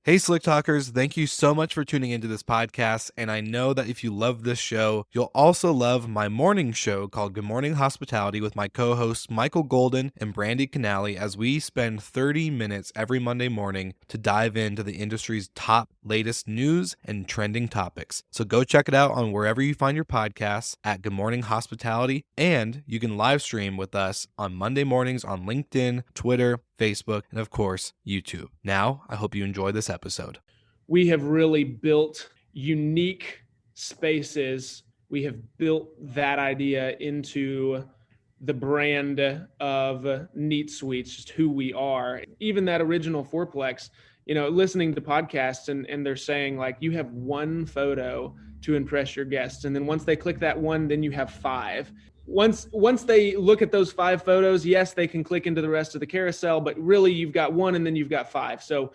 Hey, Slick Talkers, thank you so much for tuning into this podcast. And I know that if you love this show, you'll also love my morning show called Good Morning Hospitality with my co-hosts Michael Golden and Brandy Canali, as we spend 30 minutes every Monday morning to dive into the industry's top latest news and trending topics. So go check it out on wherever you find your podcasts at Good Morning Hospitality. And you can live stream with us on Monday mornings on LinkedIn, Twitter, Facebook, and of course, YouTube. Now, I hope you enjoy this episode. We have really built unique spaces. We have built that idea into the brand of Neat Suites, just who we are. Even that original fourplex, listening to podcasts and they're saying like, you have one photo to impress your guests. And then once they click that one, then you have five. Once they look at those 5 photos, yes, they can click into the rest of the carousel, but really you've got one and then you've got 5. So,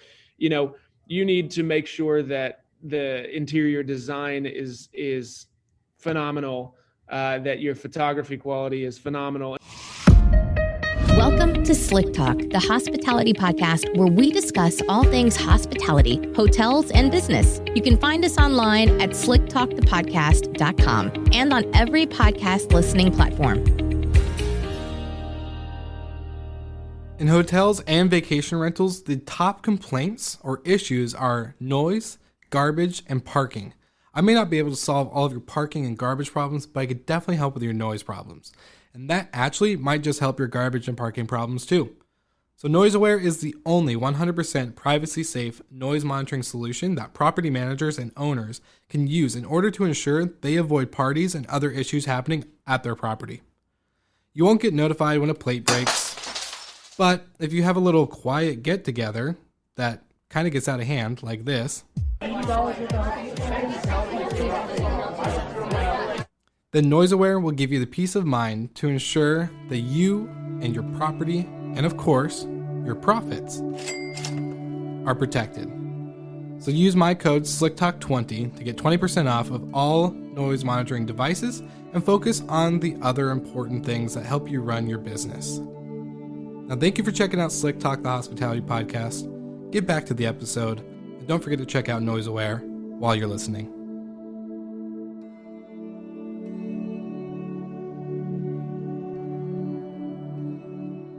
you need to make sure that the interior design is phenomenal, that your photography quality is phenomenal. Welcome to Slick Talk, the hospitality podcast where we discuss all things hospitality, hotels, and business. You can find us online at slicktalkthepodcast.com and on every podcast listening platform. In hotels and vacation rentals, the top complaints or issues are noise, garbage, and parking. I may not be able to solve all of your parking and garbage problems, but I could definitely help with your noise problems. And that actually might just help your garbage and parking problems too. So NoiseAware is the only 100% privacy-safe noise monitoring solution that property managers and owners can use in order to ensure they avoid parties and other issues happening at their property. You won't get notified when a plate breaks, but if you have a little quiet get-together that kind of gets out of hand, like this, then NoiseAware will give you the peace of mind to ensure that you and your property, and of course, your profits, are protected. So use my code SlickTalk20 to get 20% off of all noise monitoring devices and focus on the other important things that help you run your business. Now, thank you for checking out Slick Talk, the hospitality podcast. Get back to the episode, and don't forget to check out NoiseAware while you're listening.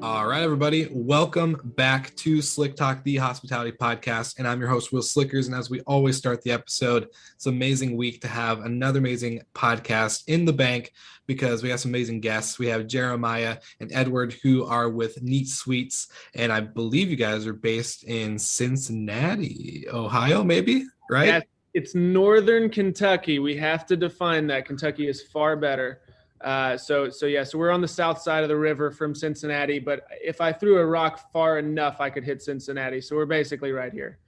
All right, everybody, welcome back to Slick Talk, the hospitality podcast, and I'm your host, Will Slickers, and as we always start the episode, it's an amazing week to have another amazing podcast in the bank because we have some amazing guests. We have Jeremiah and Edward who are with Neat Suites, and I believe you guys are based in Cincinnati, Ohio, maybe, right? Yeah, it's Northern Kentucky. We have to define that. Kentucky is far better. So we're on the south side of the river from Cincinnati, but if I threw a rock far enough, I could hit Cincinnati. So we're basically right here.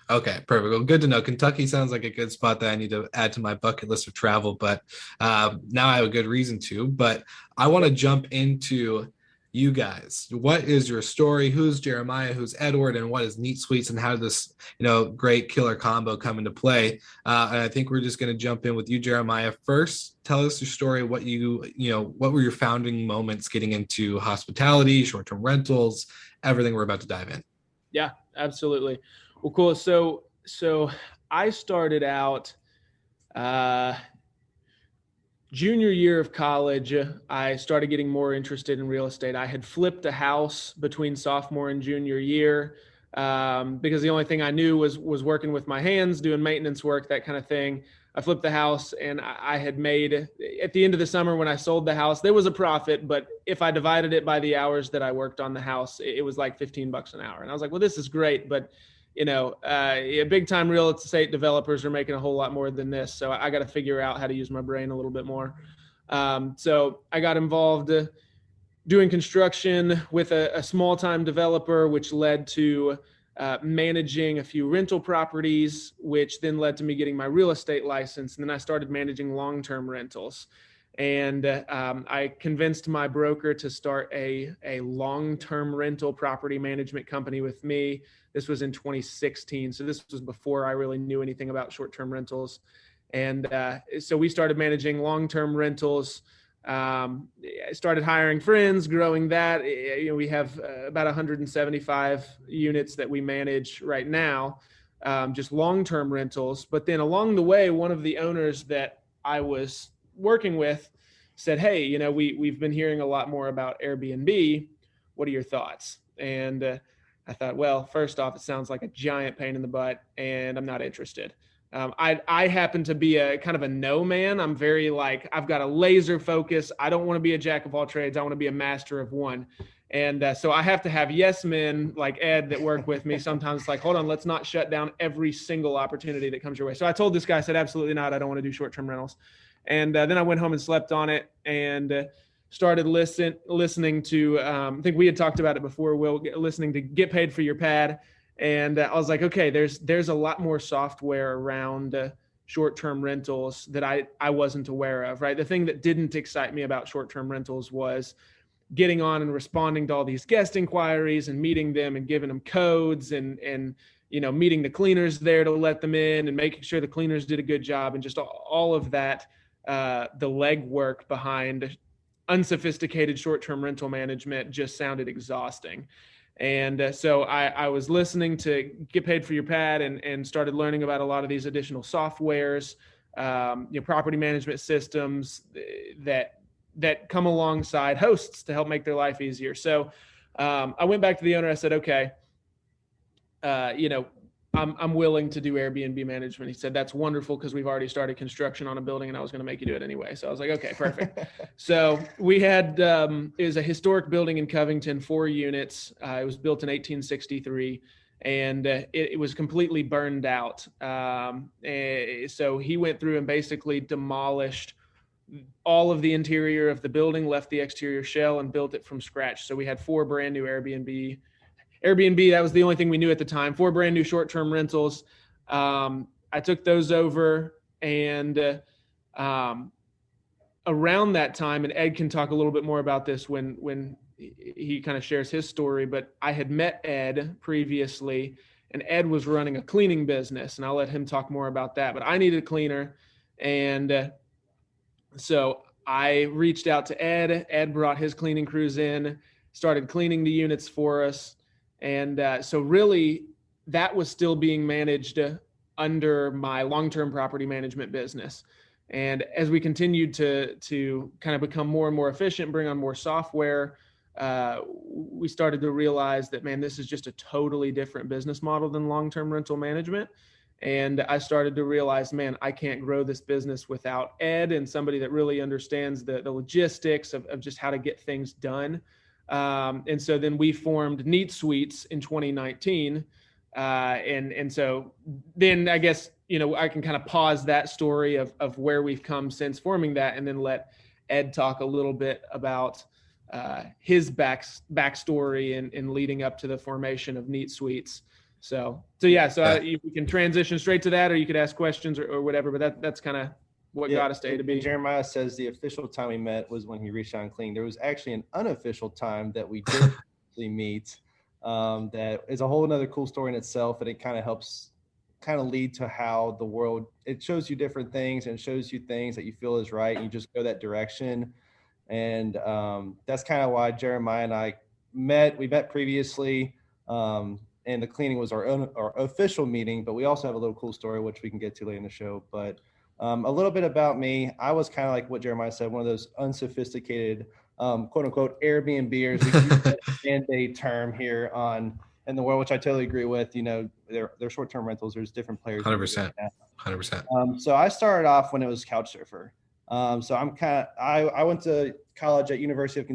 Okay, perfect. Well, good to know. Kentucky sounds like a good spot that I need to add to my bucket list of travel, but now I have a good reason to. But I want to jump into you guys. What is your story? Who's Jeremiah? Who's Edward? And what is Neat Suites? And how did this, great killer combo come into play? And I think we're just going to jump in with you, Jeremiah. First, tell us your story. What were your founding moments getting into hospitality, short-term rentals, everything we're about to dive in? Yeah, absolutely. Well, cool. So I started out junior year of college. I started getting more interested in real estate. I had flipped a house between sophomore and junior year because the only thing I knew was working with my hands, doing maintenance work, that kind of thing. I flipped the house and I had made, at the end of the summer when I sold the house, there was a profit, but if I divided it by the hours that I worked on the house, it was like $15 an hour. And I was like, well, this is great, but big time real estate developers are making a whole lot more than this. So I got to figure out how to use my brain a little bit more. So I got involved doing construction with a small time developer, which led to managing a few rental properties, which then led to me getting my real estate license. And then I started managing long-term rentals. And I convinced my broker to start a long-term rental property management company with me. This was in 2016. So this was before I really knew anything about short-term rentals. And so we started managing long-term rentals. I started hiring friends, growing that. We have about 175 units that we manage right now. just long-term rentals. But then along the way, one of the owners that I was working with said, hey, you know, we've been hearing a lot more about Airbnb. What are your thoughts? And I thought, well, first off, it sounds like a giant pain in the butt, and I'm not interested. I happen to be a kind of a no man. I'm very like, I've got a laser focus. I don't want to be a jack of all trades. I want to be a master of one. And so I have to have yes men like Ed that work with me. Sometimes it's like, hold on, let's not shut down every single opportunity that comes your way. So I told this guy, I said, absolutely not. I don't want to do short-term rentals. And then I went home and slept on it and started listening to, I think we had talked about it before, Will, listening to Get Paid for Your Pad. And I was like, okay, there's a lot more software around short-term rentals that I wasn't aware of, right? The thing that didn't excite me about short-term rentals was getting on and responding to all these guest inquiries and meeting them and giving them codes and you know, meeting the cleaners there to let them in and making sure the cleaners did a good job and just all of that, the legwork behind unsophisticated short-term rental management just sounded exhausting. And so I was listening to Get Paid for Your Pad and started learning about a lot of these additional softwares, you know, property management systems that come alongside hosts to help make their life easier. So I went back to the owner. I said, okay, you know, I'm willing to do Airbnb management. He said, that's wonderful because we've already started construction on a building and I was going to make you do it anyway. So I was like, okay, perfect. So we had, it was a historic building in Covington, 4 units. It was built in 1863 and it was completely burned out. So he went through and basically demolished all of the interior of the building, left the exterior shell and built it from scratch. So we had 4 brand new Airbnb, that was the only thing we knew at the time, 4 brand new short-term rentals. I took those over and around that time, and Ed can talk a little bit more about this when he kind of shares his story, but I had met Ed previously and Ed was running a cleaning business and I'll let him talk more about that, but I needed a cleaner. And so I reached out to Ed. Ed brought his cleaning crews in, started cleaning the units for us. And so really that was still being managed under my long-term property management business. And as we continued to kind of become more and more efficient, bring on more software, we started to realize that, man, this is just a totally different business model than long-term rental management. And I started to realize, man, I can't grow this business without Ed and somebody that really understands the logistics of just how to get things done. And so then we formed Neat Suites in 2019. And so then I guess, you know, I can kind of pause that story of where we've come since forming that and then let Ed talk a little bit about his backstory and leading up to the formation of Neat Suites. So we can transition straight to that, or you could ask questions or whatever, but that's kind of what got us to A to B. Jeremiah says the official time we met was when he reached out and cleaned. There was actually an unofficial time that we did actually meet. That is a whole another cool story in itself, and it kind of helps lead to how the world, it shows you different things and shows you things that you feel is right, and you just go that direction. And that's kind of why Jeremiah and I met. We met previously, and the cleaning was our official meeting, but we also have a little cool story, which we can get to later in the show. But a little bit about me. I was kind of like what Jeremiah said, one of those unsophisticated, quote unquote, Airbnbers. We use that Band-Aid term here in the world, which I totally agree with. You know, they're short-term rentals. There's different players. 100%. So I started off when it was Couchsurfer. So I went to college at University of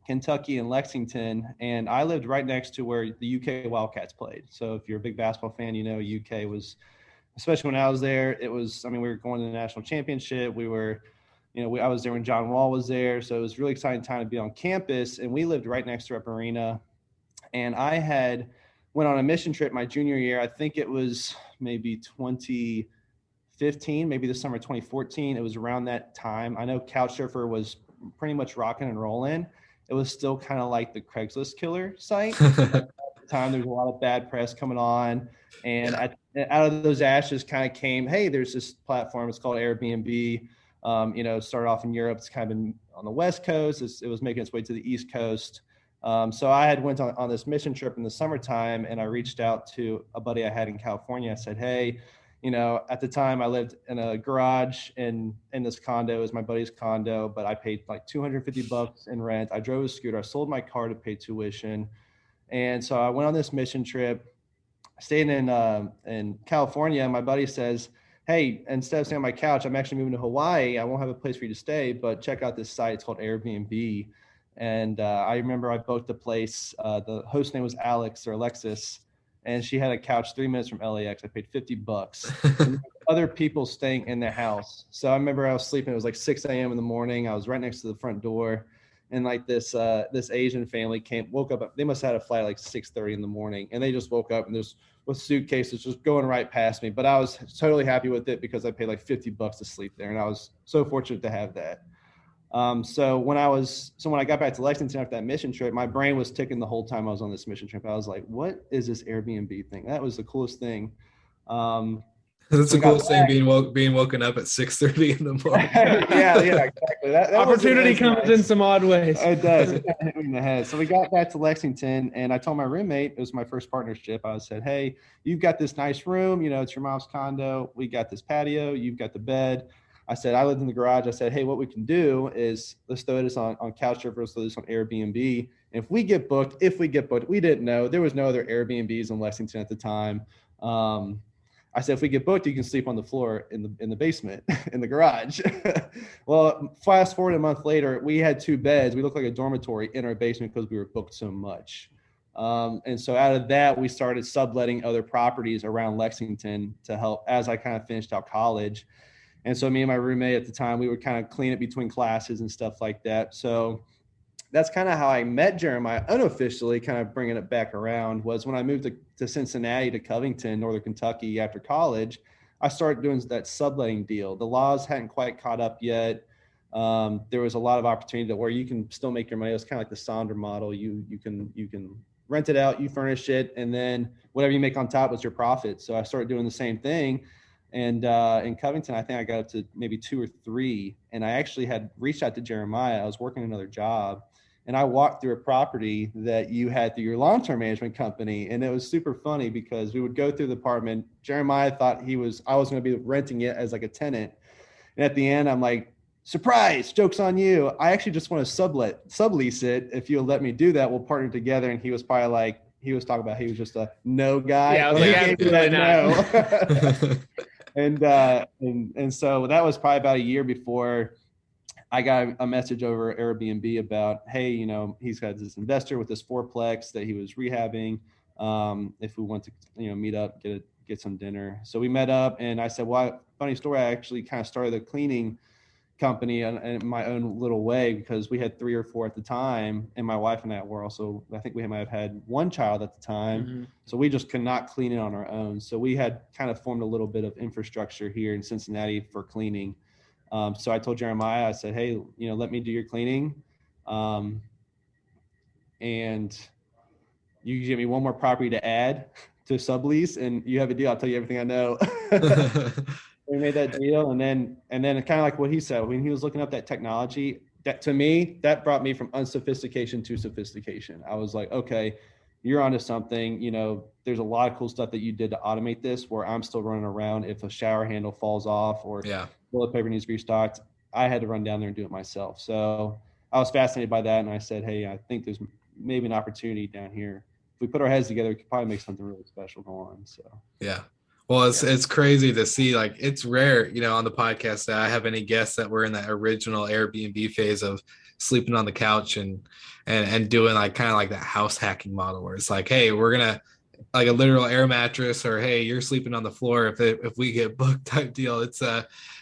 Kentucky in Lexington, and I lived right next to where the UK Wildcats played. So if you're a big basketball fan, you know, UK was, especially when I was there, it was, I mean, we were going to the national championship. We were, you know, I was there when John Wall was there. So it was a really exciting time to be on campus, and we lived right next to Rep Arena. And I went on a mission trip my junior year. I think it was maybe 2015, maybe the summer of 2014. It was around that time. I know Couchsurfer was pretty much rocking and rolling. It was still kind of like the Craigslist killer site. At the time, there was a lot of bad press coming on. And out of those ashes kind of came, hey, there's this platform. It's called Airbnb. You know, started off in Europe. It's kind of been on the West Coast. It was making its way to the East Coast. So I had went on this mission trip in the summertime, and I reached out to a buddy I had in California. I said, hey, at the time I lived in a garage in this condo. It was my buddy's condo, but I paid like $250 in rent. I drove a scooter. I sold my car to pay tuition. And so I went on this mission trip, stayed in California. And my buddy says, hey, instead of staying on my couch, I'm actually moving to Hawaii. I won't have a place for you to stay, but check out this site. It's called Airbnb. And I remember I booked a place. The host name was Alex or Alexis, and she had a couch 3 minutes from LAX. I paid $50. And other people staying in the house. So I remember I was sleeping. It was like 6 a.m. in the morning. I was right next to the front door, and like this Asian family woke up. They must have had a flight at like 6:30 in the morning, and they just woke up and there's with suitcases just going right past me. But I was totally happy with it because I paid like $50 to sleep there, and I was so fortunate to have that. So when I got back to Lexington after that mission trip, my brain was ticking the whole time I was on this mission trip. I was like, what is this Airbnb thing? That was the coolest thing. That's the coolest thing, being woken up at 6:30 in the morning. yeah, exactly. That opportunity comes in some odd ways. It does. It hit me in the head. So we got back to Lexington, and I told my roommate, it was my first partnership. I said, hey, you've got this nice room. It's your mom's condo. We got this patio. You've got the bed. I said, I lived in the garage. I said, hey, what we can do is let's throw this on Couchsurfers, let's throw this on Airbnb. And if we get booked, we didn't know. There was no other Airbnbs in Lexington at the time. I said, if we get booked, you can sleep on the floor in the basement, in the garage. Well, fast forward a month later, we had 2 beds. We looked like a dormitory in our basement because we were booked so much. And so out of that, we started subletting other properties around Lexington to help as I kind of finished out college. And so me and my roommate at the time, we would kind of clean it between classes and stuff like that. So that's kind of how I met Jeremiah unofficially, kind of bringing it back around, was when I moved to Cincinnati, to Covington, Northern Kentucky after college. I started doing that subletting deal. The laws hadn't quite caught up yet. There was a lot of opportunity where you can still make your money. It was kind of like the Sonder model. You can rent it out, you furnish it, and then whatever you make on top was your profit. So I started doing the same thing. And in Covington, I think I got up to maybe 2 or 3. And I actually had reached out to Jeremiah. I was working another job, and I walked through a property that you had through your long-term management company. And it was super funny because we would go through the apartment. Jeremiah thought I was going to be renting it as like a tenant. And at the end, I'm like, surprise, joke's on you. I actually just want to sublease it. If you'll let me do that, we'll partner together. And he was probably like, he was talking about he was just a no guy. Yeah, I was like, no. And so that was probably about a year before I got a message over Airbnb about, hey, he's got this investor with this 4-plex that he was rehabbing. If we want to, meet up, get some dinner. So we met up, and I said, well, funny story. I actually kind of started a cleaning company in my own little way because we had 3 or 4 at the time, and my wife and I were also, I think we might have had 1 child at the time. Mm-hmm. So we just could not clean it on our own. So we had kind of formed a little bit of infrastructure here in Cincinnati for cleaning. So I told Jeremiah, I said, hey, let me do your cleaning. And you give me 1 more property to add to sublease, and you have a deal. I'll tell you everything I know. We made that deal, and then kind of like what he said, when he was looking up that technology, that to me, that brought me from unsophistication to sophistication. I was like, okay, you're onto something. There's a lot of cool stuff that you did to automate this, where I'm still running around. If a shower handle falls off or toilet paper needs to be restocked, I had to run down there and do it myself. So I was fascinated by that, and I said, hey, I think there's maybe an opportunity down here. If we put our heads together, we could probably make something really special go on. So yeah. Well, it's crazy to see, like, it's rare, on the podcast that I have any guests that were in that original Airbnb phase of sleeping on the couch and doing like kind of like that house hacking model where it's like, hey, we're going to like a literal air mattress, or, hey, you're sleeping on the floor if we get booked type deal. It's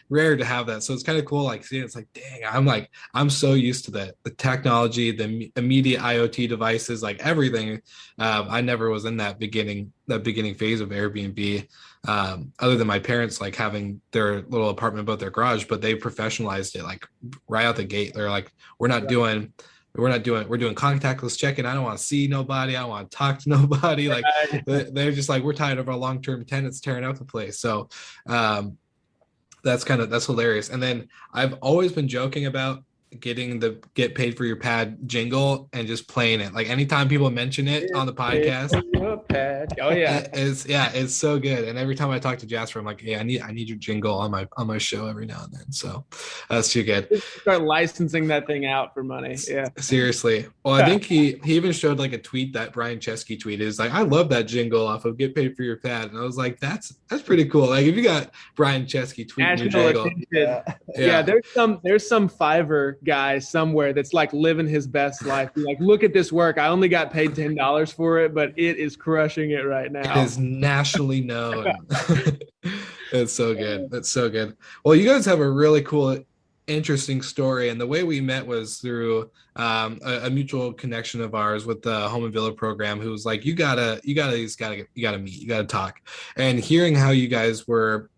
rare to have that. So it's kind of cool. Like seeing it's like, dang, I'm so used to the technology, the immediate IoT devices, like everything. I never was in that beginning phase of Airbnb. Other than my parents like having their little apartment above their garage, but they professionalized it like right out the gate. They're like, we're doing contactless check-in. I don't want to see nobody. I don't want to talk to nobody. Like they're just like, we're tired of our long-term tenants tearing up the place. So that's hilarious. And then I've always been joking about getting the get paid for your pad jingle and just playing it. Like anytime people mention it on the podcast, oh yeah, it's so good. And every time I talk to Jasper, I'm like, hey, I need your jingle on my show every now and then. So that's too good. Start licensing that thing out for money. Yeah, seriously. Well, I think he even showed like a tweet that Brian Chesky tweeted. Is like, I love that jingle off of Get Paid for Your Pad, and I was like, that's pretty cool. Like if you got Brian Chesky tweeting your jingle, yeah. There's some Fiverr guy somewhere that's like living his best life. Like, look at this work. I only got paid $10 for it, but it is crushing it right now. It is nationally known. It's so good. That's so good. Well, you guys have a really cool, interesting story, and the way we met was through a mutual connection of ours with the Home and Villa program, who was like, you gotta meet, you gotta talk. And hearing how you guys were,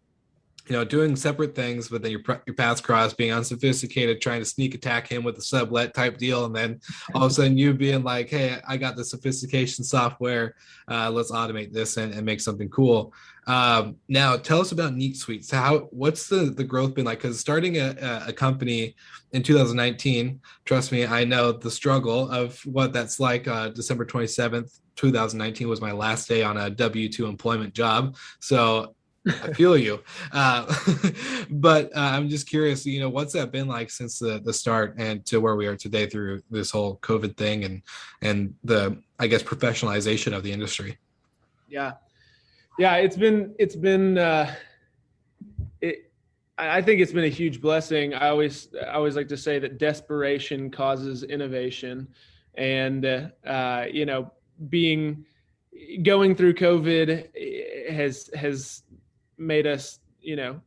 doing separate things, but then your paths cross, being unsophisticated, trying to sneak attack him with a sublet type deal, and then all of a sudden you being like, hey, I got the sophistication software, let's automate this and make something cool. Now tell us about Neat Suites. What's the growth been like? Because starting a company in 2019, trust me, I know the struggle of what that's like. December 27th, 2019 was my last day on a W-2 employment job. So I feel you. But I'm just curious, what's that been like since the start and to where we are today through this whole COVID thing and the, I guess, professionalization of the industry? Yeah. I think it's been a huge blessing. I always like to say that desperation causes innovation, and going through COVID has made us,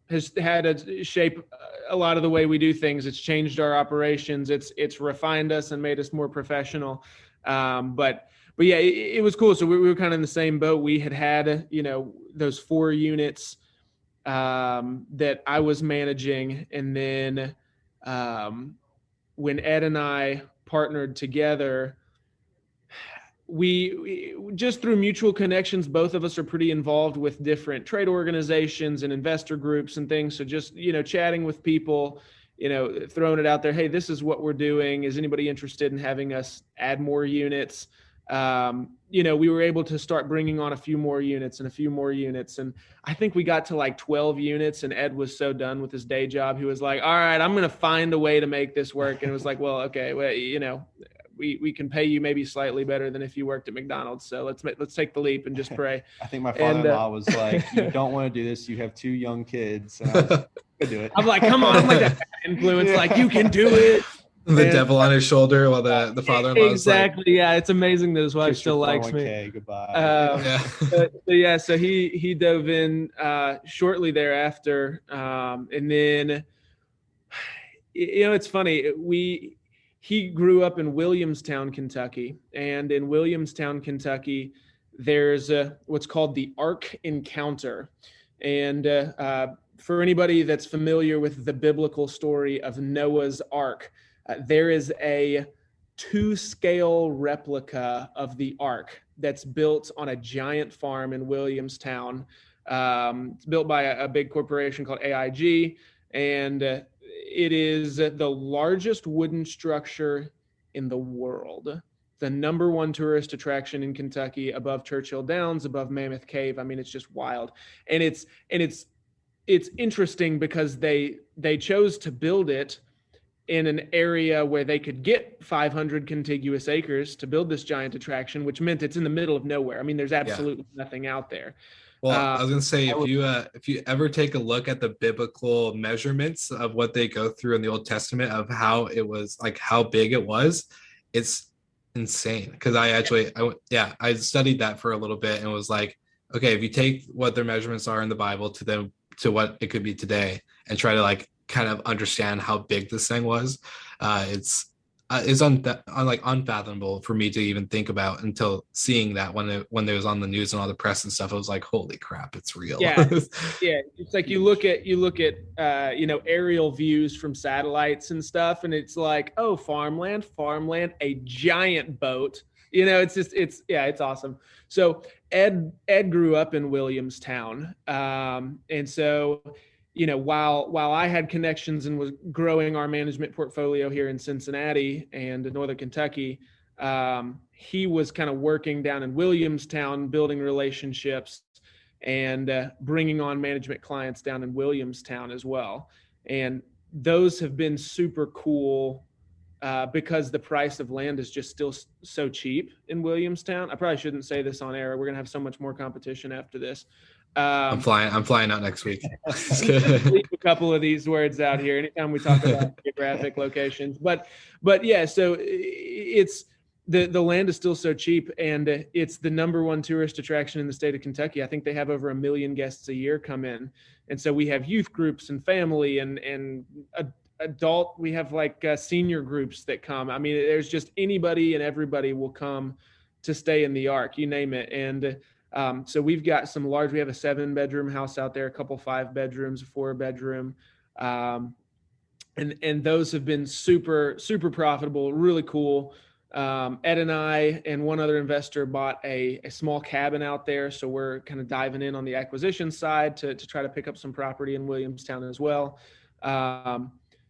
has had to shape a lot of the way we do things. It's changed our operations. It's refined us and made us more professional. But yeah, it was cool. So we were kind of in the same boat. We had, those 4 units that I was managing. And then when Ed and I partnered together, we just through mutual connections, both of us are pretty involved with different trade organizations and investor groups and things. So just, chatting with people, throwing it out there. Hey, this is what we're doing. Is anybody interested in having us add more units? We were able to start bringing on a few more units. And I think we got to like 12 units, and Ed was so done with his day job. He was like, all right, I'm going to find a way to make this work. And it was like, well, okay, well, we can pay you maybe slightly better than if you worked at McDonald's. So let's take the leap and just pray. I think my father-in-law was like, you don't want to do this. You have 2 young kids. And I was like, I do it. I'm like, come on, I'm like that influence, like you can do it. The devil on his shoulder while the father-in-law exactly. Like, yeah, it's amazing that his wife still likes me. Goodbye. So he dove in shortly thereafter, and then it's funny. He grew up in Williamstown, Kentucky, and in Williamstown, Kentucky, there's what's called the Ark Encounter, and for anybody that's familiar with the biblical story of Noah's Ark. There is a 2-scale replica of the Ark that's built on a giant farm in Williamstown. It's built by a big corporation called AIG, and it is the largest wooden structure in the world. The number 1 tourist attraction in Kentucky, above Churchill Downs, above Mammoth Cave. I mean, it's just wild, and it's interesting because they chose to build it in an area where they could get 500 contiguous acres to build this giant attraction, which meant it's in the middle of nowhere. I mean, there's absolutely nothing out there. Well, I was gonna say, if you ever take a look at the biblical measurements of what they go through in the Old Testament of how it was, like how big it was, it's insane. Because I studied that for a little bit and was like, okay, if you take what their measurements are in the Bible to what it could be today, and try to like kind of understand how big this thing was, it's unfathomable for me to even think about until seeing that when it was on the news and all the press and stuff. I was like, holy crap, it's real. Yeah. It's like you look at aerial views from satellites and stuff, and it's like, oh, farmland, a giant boat. It's awesome. So Ed grew up in Williamstown, and so while I had connections and was growing our management portfolio here in Cincinnati and Northern Kentucky, he was kind of working down in Williamstown, building relationships and bringing on management clients down in Williamstown as well. And those have been super cool because the price of land is just still so cheap in Williamstown. I probably shouldn't say this on air. We're going to have so much more competition after this. I'm flying out next week. Leave a couple of these words out here anytime we talk about geographic locations. But yeah, so it's the land is still so cheap, and it's the number one tourist attraction in the state of Kentucky. I think they have over 1 million guests a year come in, and so we have youth groups and family and adult. We have like senior groups that come. I mean, there's just anybody and everybody will come to stay in the Ark, you name it. And so we've got some large. We have a 7-bedroom house out there, a couple 5 bedrooms, a 4-bedroom, and those have been super profitable, really cool. Ed and I and one other investor bought a small cabin out there. So we're kind of diving in on the acquisition side to try to pick up some property in Williamstown as well.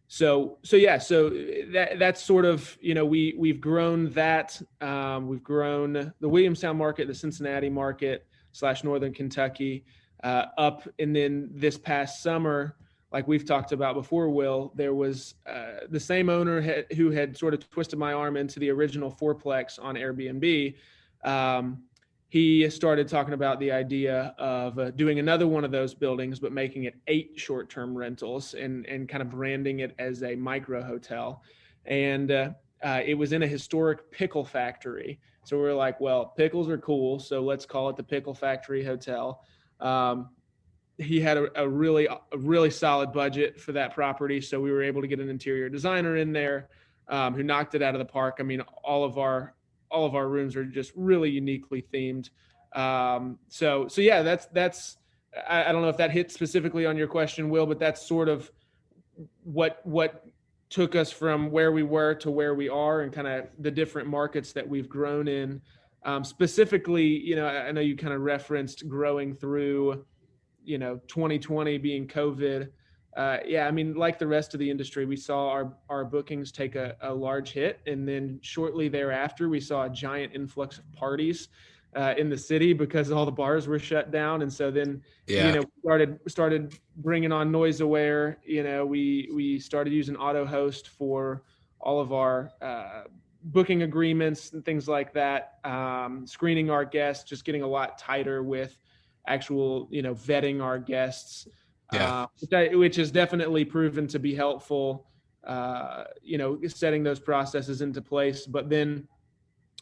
So that's sort of, we've grown that. We've grown the Williamstown market, the Cincinnati market / Northern Kentucky up. And then this past summer, like we've talked about before, Will, there was the same owner who had sort of twisted my arm into the original 4-plex on Airbnb. He started talking about the idea of doing another one of those buildings, but making it 8 short-term rentals and kind of branding it as a micro hotel. And it was in a historic pickle factory. So we were like, well, pickles are cool, so let's call it the Pickle Factory Hotel. He had a really solid budget for that property. So we were able to get an interior designer in there who knocked it out of the park. I mean, all of our rooms are just really uniquely themed. So yeah, that's, I don't know if that hit specifically on your question, Will, but that's sort of what took us from where we were to where we are and kind of the different markets that we've grown in. Specifically, I know you kind of referenced growing through, 2020 being COVID. Yeah, I mean, like the rest of the industry, we saw our bookings take a large hit. And then shortly thereafter, we saw a giant influx of parties in the city because all the bars were shut down. And so then, started bringing on Noise Aware. We started using Auto Host for all of our booking agreements and things like that, screening our guests, just getting a lot tighter with actual, vetting our guests. Which has definitely proven to be helpful, setting those processes into place. But then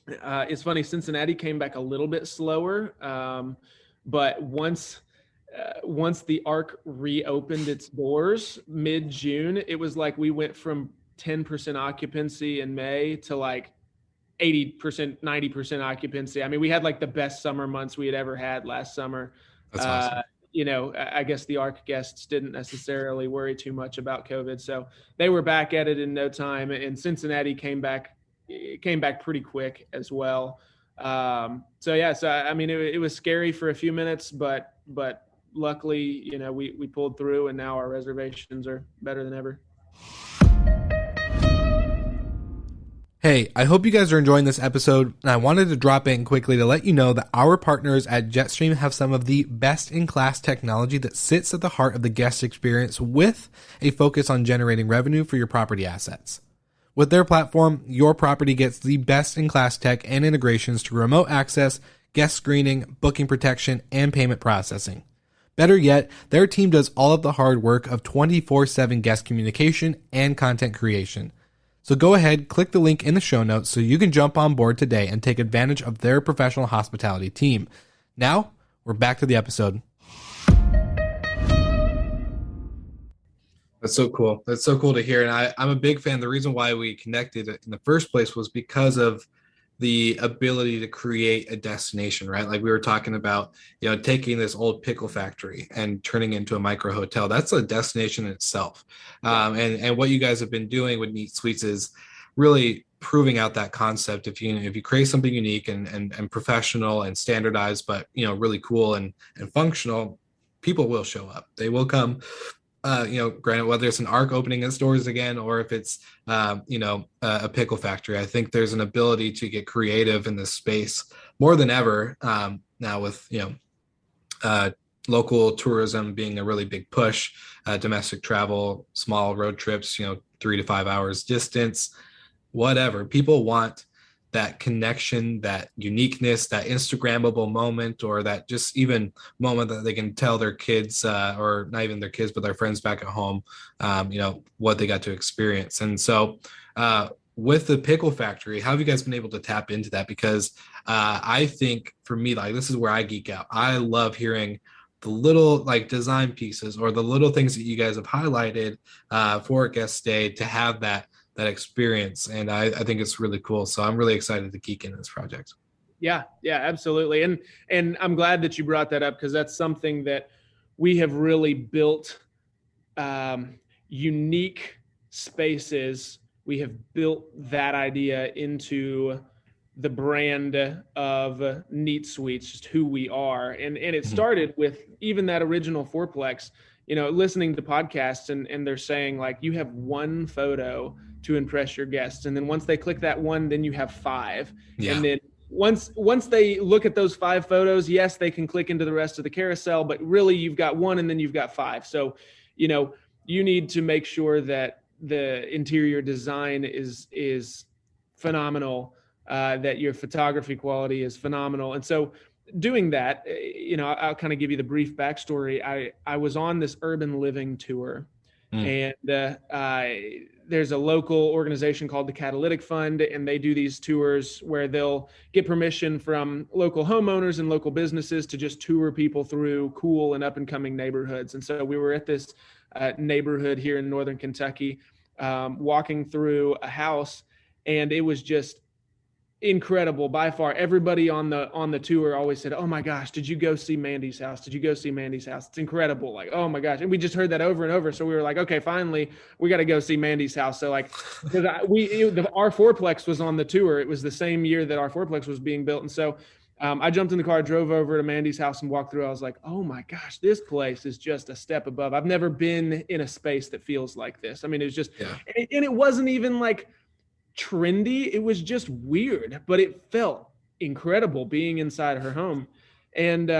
it's funny, Cincinnati came back a little bit slower. But once the Ark reopened its doors mid-June, it was like we went from 10% occupancy in May to like 80%, 90% occupancy. I mean, we had like the best summer months we had ever had last summer. That's awesome. I guess the Ark guests didn't necessarily worry too much about COVID. So they were back at it in no time, and Cincinnati came back pretty quick as well. So I mean, it was scary for a few minutes, but luckily, we pulled through, and now our reservations are better than ever. Hey, I hope you guys are enjoying this episode, and I wanted to drop in quickly to let you know that our partners at Jetstream have some of the best-in-class technology that sits at the heart of the guest experience with a focus on generating revenue for your property assets. With their platform, your property gets the best-in-class tech and integrations to remote access, guest screening, booking protection, and payment processing. Better yet, their team does all of the hard work of 24/7 guest communication and content creation. So go ahead, click the link in the show notes so you can jump on board today and take advantage of their professional hospitality team. Now, we're back to the episode. That's so cool. That's so cool to hear. And I'm a big fan. The reason why we connected in the first place was because of the ability to create a destination, right? Like we were talking about, taking this old pickle factory and turning it into a micro hotel. That's a destination in itself. And what you guys have been doing with Neat Suites is really proving out that concept. If you create something unique and professional and standardized, but really cool and functional, people will show up. They will come granted, whether it's an arc opening its doors again or if it's, a pickle factory, I think there's an ability to get creative in this space more than ever now with, local tourism being a really big push, domestic travel, small road trips, 3 to 5 hours distance, whatever. People want that connection, that uniqueness, that Instagrammable moment, or that just even moment that they can tell their kids, or not even their kids, but their friends back at home, what they got to experience. And so, with the Pickle Factory, how have you guys been able to tap into that? Because I think for me, like, this is where I geek out. I love hearing the little like design pieces or the little things that you guys have highlighted for guest day to have that experience. And I think it's really cool. So I'm really excited to geek in this project. Yeah, absolutely. And I'm glad that you brought that up, because that's something that we have really built, unique spaces. We have built that idea into the brand of Neat Suites, just who we are. And it started with even that original fourplex, listening to podcasts and they're saying like, you have one photo to impress your guests. And then once they click that one, then you have five. Yeah. And then once they look at those 5 photos, yes, they can click into the rest of the carousel, but really you've got one and then you've got 5. So, you need to make sure that the interior design is phenomenal, that your photography quality is phenomenal. And so doing that, I'll kind of give you the brief backstory. I was on this urban living tour, and there's a local organization called the Catalytic Fund, and they do these tours where they'll get permission from local homeowners and local businesses to just tour people through cool and up and coming neighborhoods. And so we were at this neighborhood here in Northern Kentucky, walking through a house, and it was just incredible. By far, everybody on the tour always said, "Oh my gosh, did you go see Mandy's house? Did you go see Mandy's house? It's incredible." Like, oh my gosh. And we just heard that over and over. So we were like, okay, finally we got to go see Mandy's house. So like, because our fourplex was on the tour. It was the same year that our fourplex was being built. And so I jumped in the car, drove over to Mandy's house and walked through. I was like, oh my gosh, this place is just a step above. I've never been in a space that feels like this. I mean, it was just, and it wasn't even like trendy. It was just weird, but it felt incredible being inside her home. And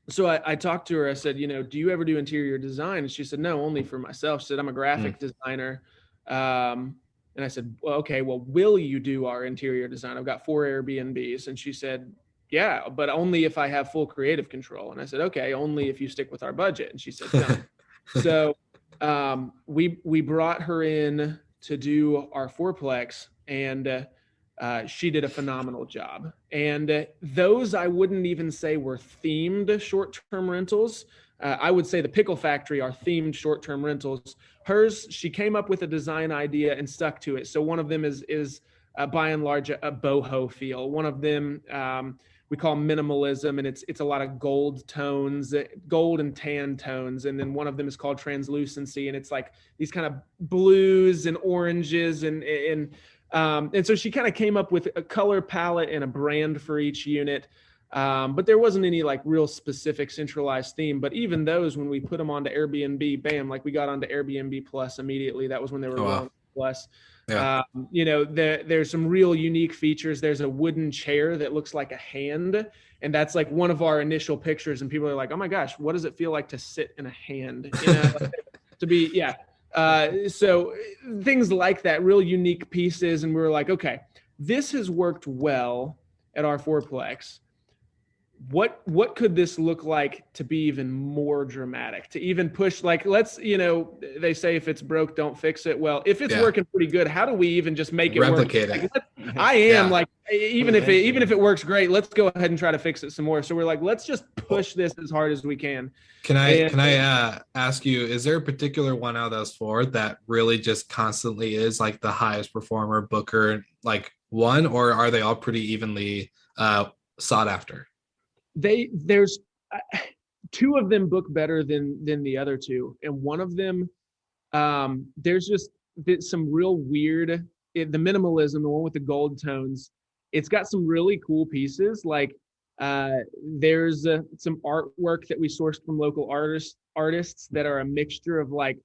so I talked to her. I said, do you ever do interior design? And she said, no, only for myself. She said, I'm a graphic designer. And I said, well, okay, well, will you do our interior design? I've got 4 Airbnbs. And she said, yeah, but only if I have full creative control. And I said, okay, only if you stick with our budget. And she said, no. So we brought her in to do our fourplex, and she did a phenomenal job. And those I wouldn't even say were themed short-term rentals. I would say the Pickle Factory are themed short-term rentals. Hers, she came up with a design idea and stuck to it. So one of them is by and large a boho feel. One of them we call minimalism, and it's a lot of gold tones, gold and tan tones. And then one of them is called translucency, and it's like these kind of blues and oranges and so she kind of came up with a color palette and a brand for each unit. But there wasn't any like real specific centralized theme. But even those, when we put them onto Airbnb, bam, like we got onto Airbnb Plus immediately. That was when they were rolling Plus. Yeah. There's some real unique features. There's a wooden chair that looks like a hand. And that's like one of our initial pictures. And people are like, oh my gosh, what does it feel like to sit in a hand? To be, yeah. So things like that, real unique pieces. And we were like, okay, this has worked well at our fourplex. What could this look like to be even more dramatic, to even push, like, let's, they say if it's broke, don't fix it. Well, if it's working pretty good, how do we even just make it replicate work? it? Like, I am like, even if it works great, let's go ahead and try to fix it some more. So we're like, let's just push this as hard as we can. Can I ask you, is there a particular one out of those 4 that really just constantly is like the highest performer booker, like one, or are they all pretty evenly sought after? There's 2 of them book better than the other 2, and one of them there's just some real weird, the minimalism, the one with the gold tones, it's got some really cool pieces. Like There's some artwork that we sourced from local artists that are a mixture of like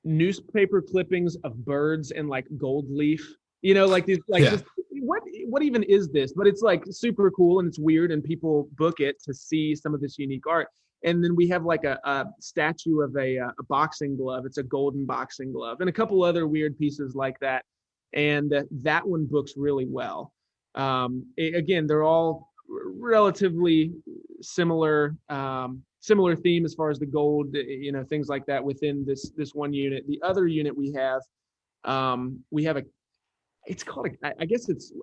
newspaper clippings of birds and like gold leaf, like these, like just, what even is this? But it's like super cool and it's weird and people book it to see some of this unique art. And then we have like a statue of a boxing glove. It's a golden boxing glove and a couple other weird pieces like that. And that one books really well. Again, they're all relatively similar theme as far as the gold, things like that within this one unit. The other unit we have it's called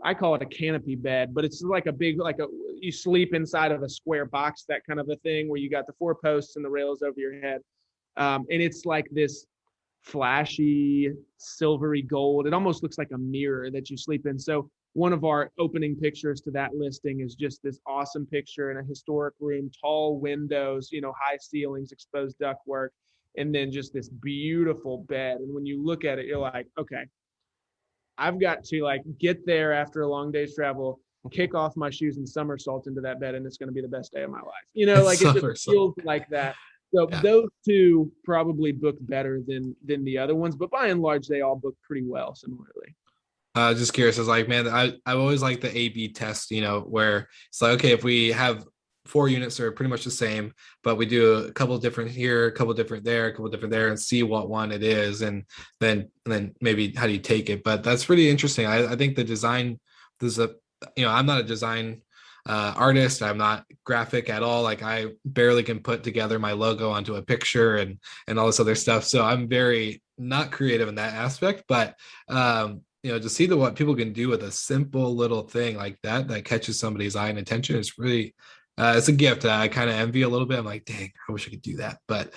I call it a canopy bed, but it's like a big, you sleep inside of a square box, that kind of a thing, where you got the 4 posts and the rails over your head. And it's like this flashy, silvery gold. It almost looks like a mirror that you sleep in. So one of our opening pictures to that listing is just this awesome picture in a historic room, tall windows, high ceilings, exposed ductwork, and then just this beautiful bed. And when you look at it, you're like, okay, I've got to like get there after a long day's travel, kick off my shoes and somersault into that bed, and it's going to be the best day of my life. Like it just feels like that. So those two probably book better than the other ones, but by and large, they all book pretty well similarly. Just curious, I was like, man, I always like the A/B test, where it's like, okay, if we have 4 units that are pretty much the same, but we do a couple different here, a couple different there, a couple different there, and see what one it is, and then maybe how do you take it. But that's really interesting. I think the design, I'm not a design artist. I'm not graphic at all. Like I barely can put together my logo onto a picture and all this other stuff. So I'm very not creative in that aspect, but to see what people can do with a simple little thing like that catches somebody's eye and attention is really, it's a gift that I kind of envy a little bit. I'm like, dang, I wish I could do that. But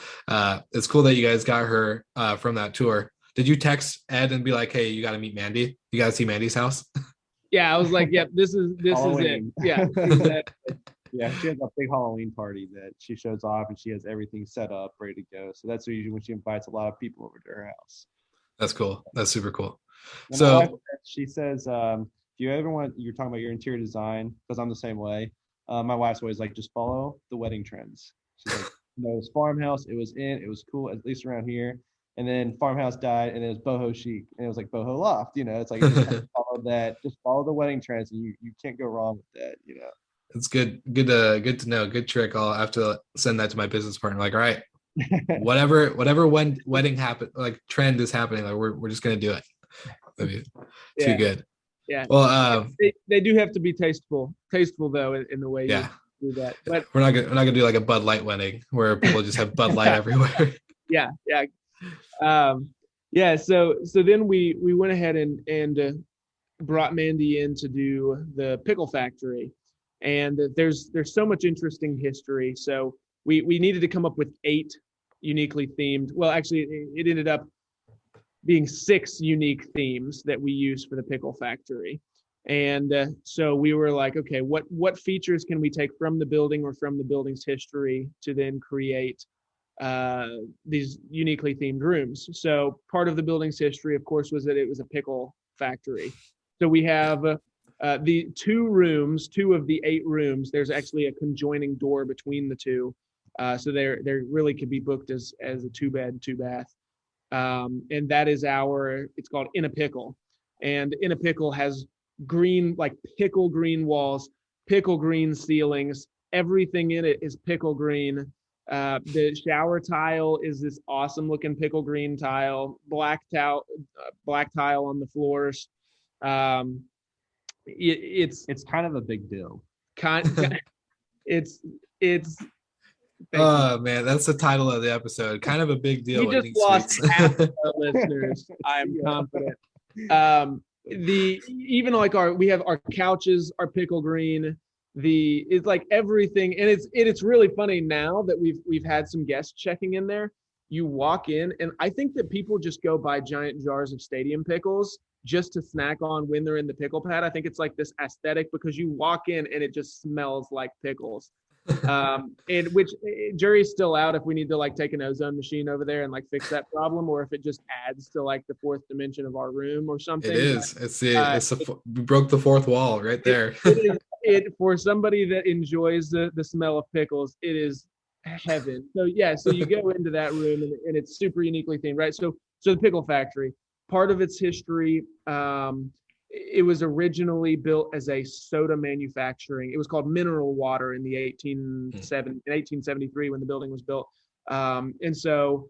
it's cool that you guys got her from that tour. Did you text Ed and be like, hey, you got to meet Mandy? You got to see Mandy's house? Yeah, I was like, yep, this is it. Yeah, exactly. Yeah, she has a big Halloween party that she shows off, and she has everything set up, ready to go. So that's usually when she invites a lot of people over to her house. That's cool. That's super cool. And so she says, if you ever you're talking about your interior design, because I'm the same way. My wife's always like, just follow the wedding trends. She's like, it was farmhouse, it was cool, at least around here. And then farmhouse died, and it was boho chic, and it was like boho loft. It's like just follow that, just follow the wedding trends, and you can't go wrong with that. It's good to know. Good trick. I'll have to send that to my business partner. Like, all right, whatever when wedding happen, like trend is happening, like we're just gonna do it. Maybe too good. Yeah. Well, they do have to be tasteful though in the way you do that. But we're not gonna do like a Bud Light wedding where people just have Bud Light everywhere. Yeah. So then we went ahead and brought Mandy in to do the Pickle Factory, and there's so much interesting history. So we needed to come up with 8 uniquely themed. Well, actually, it ended up being 6 unique themes that we used for the Pickle Factory. And so we were like, okay, what features can we take from the building or from the building's history to then create these uniquely themed rooms? So part of the building's history, of course, was that it was a pickle factory. So we have the 2 of the 8 rooms. There's actually a conjoining door between the 2. So they really could be booked as a 2-bed, 2-bath. And that is it's called In a Pickle. And In a Pickle has green, like pickle green walls, pickle green ceilings. Everything in it is pickle green. The shower tile is this awesome looking pickle green tile, black tile on the floors. It's kind of a big deal. It's oh man, that's the title of the episode. Kind of a big deal. We just lost half of our listeners. I'm confident. Even like we have our couches are pickle green. It's like everything, and it's really funny now that we've had some guests checking in there. You walk in, and I think that people just go buy giant jars of stadium pickles just to snack on when they're in the pickle pad. I think it's like this aesthetic because you walk in and it just smells like pickles. And which jury's still out if we need to like take an ozone machine over there and like fix that problem, or if it just adds to like the 4th dimension of our room or something. It is. We broke the 4th wall right there. for somebody that enjoys the smell of pickles, it is heaven. So yeah, so you go into that room and it's super uniquely themed, right? So the Pickle Factory, part of its history, it was originally built as a soda manufacturing. It was called Mineral Water in the 1873 when the building was built. And so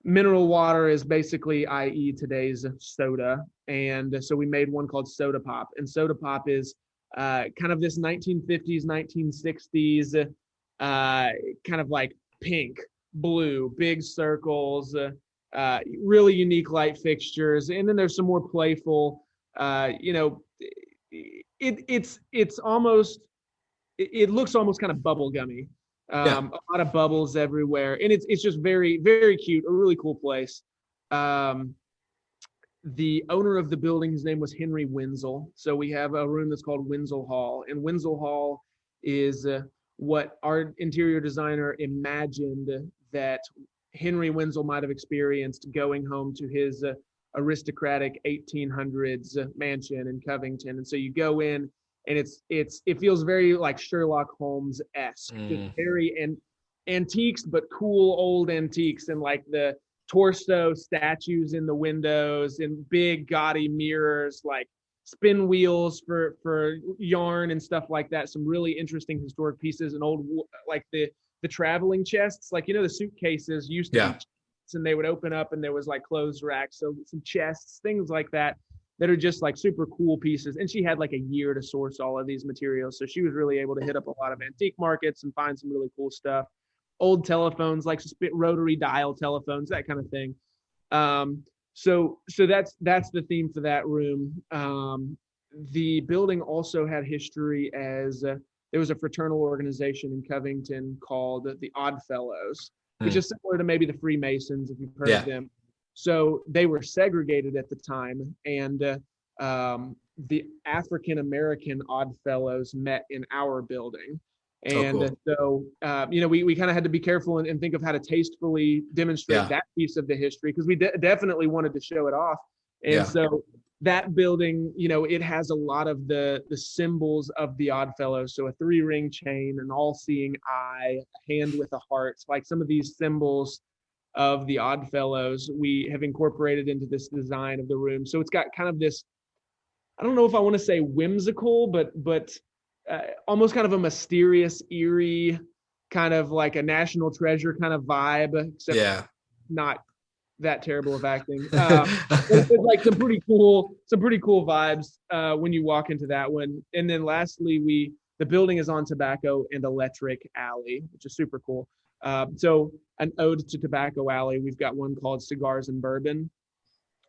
mineral water is basically, i.e., today's soda. And so we made one called Soda Pop. And Soda Pop is kind of this 1950s, 1960s, kind of like pink, blue, big circles, really unique light fixtures. And then there's some more playful, it's almost, it looks almost kind of bubble gummy. A lot of bubbles everywhere, and it's just very, very cute. A really cool place. The owner of the building, his name was Henry Wenzel. So we have a room that's called Wenzel Hall, and Wenzel Hall is what our interior designer imagined that Henry Wenzel might have experienced going home to his aristocratic 1800s mansion in Covington. And so you go in, and it feels very like Sherlock Holmes-esque, just very antiques, but cool old antiques, and like the torso statues in the windows and big gaudy mirrors, like spin wheels for yarn and stuff like that. Some really interesting historic pieces, and old, like the traveling chests, like, the suitcases used to be chests, and they would open up and there was like clothes racks. So some chests, things like that are just like super cool pieces. And she had like a year to source all of these materials. So she was really able to hit up a lot of antique markets and find some really cool stuff. Old telephones, like rotary dial telephones, that kind of thing. So that's the theme for that room. The building also had history as there was a fraternal organization in Covington called the Odd Fellows, which is similar to maybe the Freemasons, if you've heard of them. So they were segregated at the time, and the African American Odd Fellows met in our building. And so, we kind of had to be careful and think of how to tastefully demonstrate that piece of the history, because we definitely wanted to show it off. And so that building, it has a lot of the symbols of the Odd Fellows. So a 3-ring chain, an all-seeing eye, a hand with a heart, like some of these symbols of the Odd Fellows we have incorporated into this design of the room. So it's got kind of this, I don't know if I want to say whimsical, but almost kind of a mysterious, eerie, kind of like a national treasure kind of vibe, except not that terrible of acting. It's like some pretty cool vibes when you walk into that one. And then lastly, the building is on Tobacco and Electric Alley, which is super cool. So an ode to Tobacco Alley, we've got one called Cigars and Bourbon.